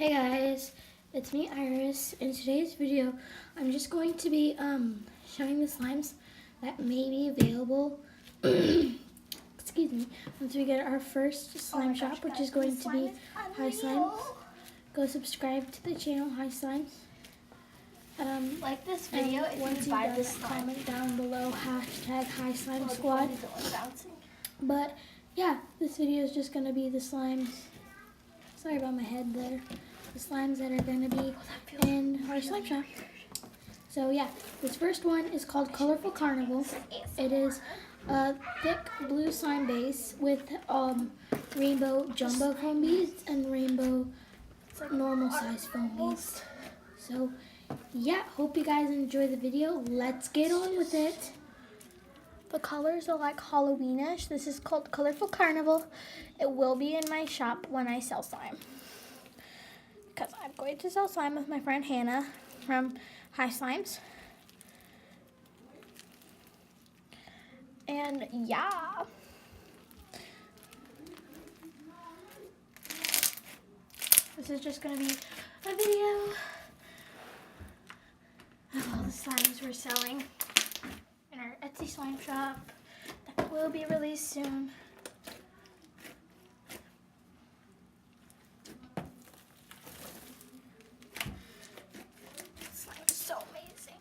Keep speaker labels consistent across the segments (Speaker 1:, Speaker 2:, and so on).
Speaker 1: Hey guys, it's me Iris. In today's video, I'm just going to be showing the slimes that may be available excuse me, once we get our first slime shop, which is going to be H.I.slimessquad. Go subscribe to the channel H.I.slimessquad.
Speaker 2: Like this video if
Speaker 1: once
Speaker 2: you
Speaker 1: you
Speaker 2: buy this
Speaker 1: comment down below #H.I.slimessquad. But yeah, this video is just going to be the slimes. Sorry about my head there. The slimes that are going to be in our slime shop. So yeah, this first one is called Colorful Carnival. It is a thick blue slime base with rainbow jumbo foam beads and rainbow normal size foam beads. So yeah, hope you guys enjoy the video. Let's get on with it. The colors are like Halloweenish. This is called Colorful Carnival. It will be in my shop when I sell slime. Because I'm going to sell slime with my friend Hannah from H.I.slimessquad. And yeah. This is just going to be a video of all the slimes we're selling in our Etsy slime shop that will be released soon. Slime is so amazing.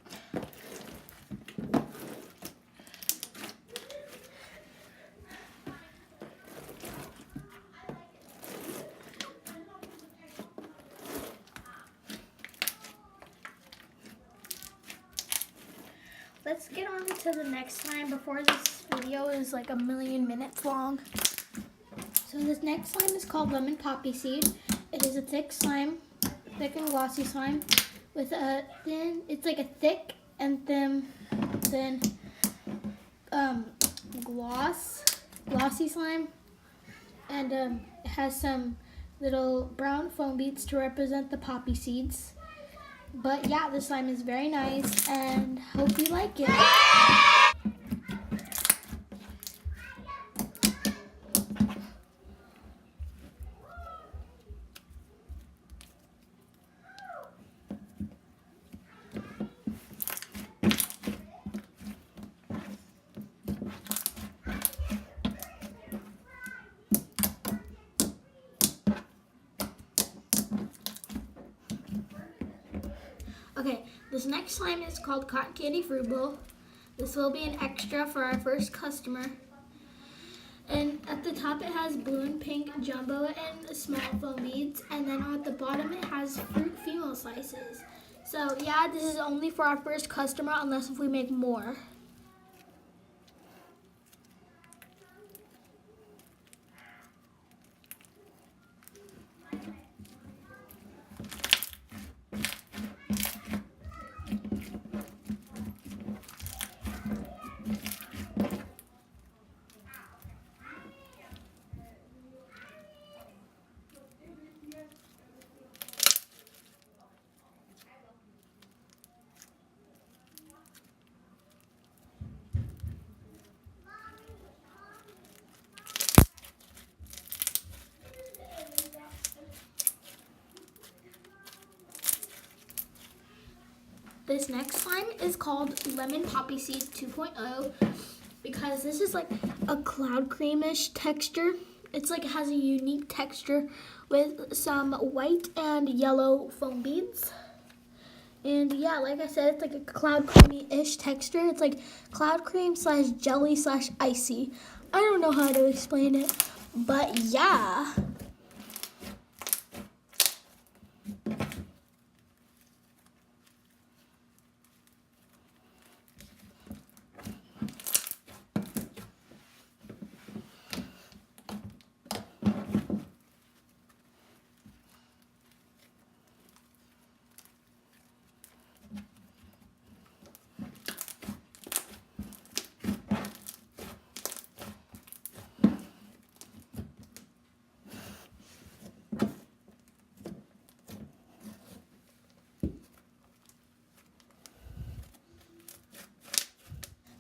Speaker 1: Let's get on to the next slime before this video is like a million minutes long. So this next slime is called Lemon Poppy Seed. It is a thick slime, thick and glossy slime with a thin, it's like a thick and thin glossy slime. And it has some little brown foam beads to represent the poppy seeds. But yeah, the slime is very nice and hope you like it. Okay, this next slime is called Cotton Candy Fruit Bowl. This will be an extra for our first customer. And at the top it has blue and pink jumbo and small foam beads. And then at the bottom it has fruit female slices. So yeah, this is only for our first customer unless if we make more. This next slime is called Lemon Poppy Seed 2.0 because this is like a cloud creamish texture. It's like it has a unique texture with some white and yellow foam beads. And yeah, like I said, it's like a cloud creamy-ish texture. It's like cloud cream / jelly / icy. I don't know how to explain it, but yeah.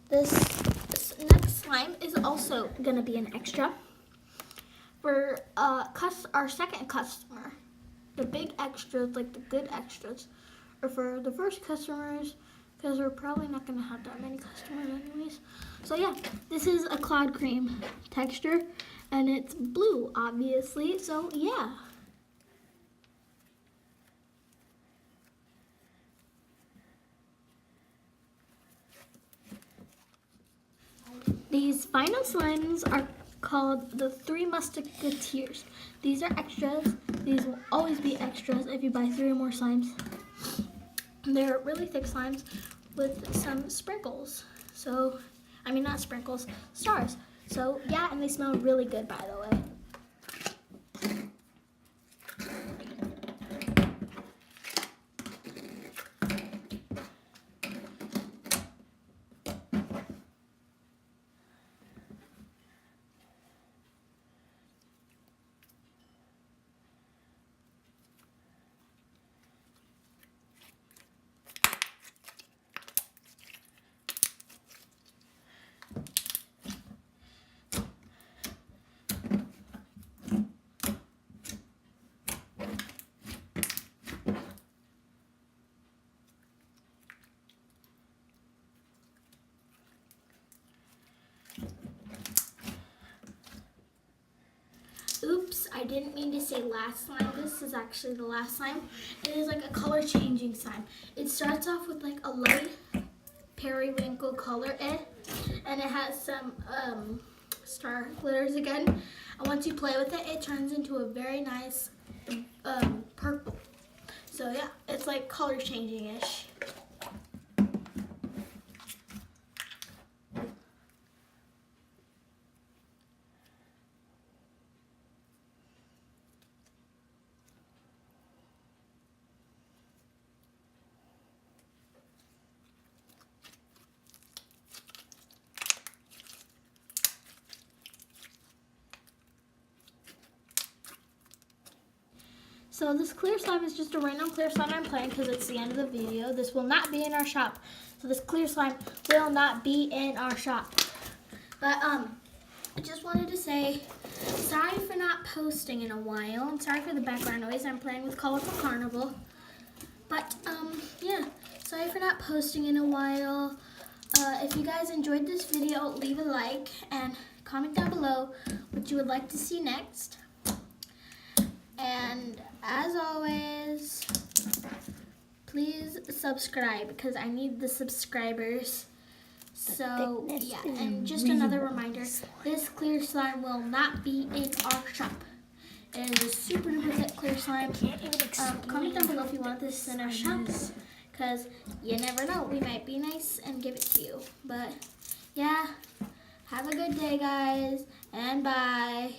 Speaker 1: This next slime is also going to be an extra for our second customer. the big extras, like the good extras, are for the first customers, because we're probably not going to have that many customers anyways. So yeah, this is a cloud cream texture, and it's blue, obviously, so yeah. These final slimes are called the Three Musketeers. These are extras. These will always be extras if you buy 3 or more slimes. They're really thick slimes with some sprinkles. So, I mean not sprinkles, stars. So yeah, and they smell really good, by the way. Oops, I didn't mean to say last slime. This is actually the last slime. It is like a color changing slime. It starts off with like a light periwinkle color, and it has some star glitters again. And once you play with it, it turns into a very nice purple. So yeah, it's like color changing-ish. So this clear slime is just a random clear slime I'm playing because it's the end of the video. This will not be in our shop. So this clear slime will not be in our shop. But I just wanted to say sorry for not posting in a while. I'm sorry for the background noise. I'm playing with Colorful Carnival. But yeah, sorry for not posting in a while. If you guys enjoyed this video, leave a like and comment down below what you would like to see next. And as always, please subscribe because I need the subscribers. So yeah, and just another reminder, this clear slime will not be in our shop. It is a super duper thick clear slime. Comment down below if you want this in our shop, because you never know, we might be nice and give it to you. But yeah, have a good day guys, and bye.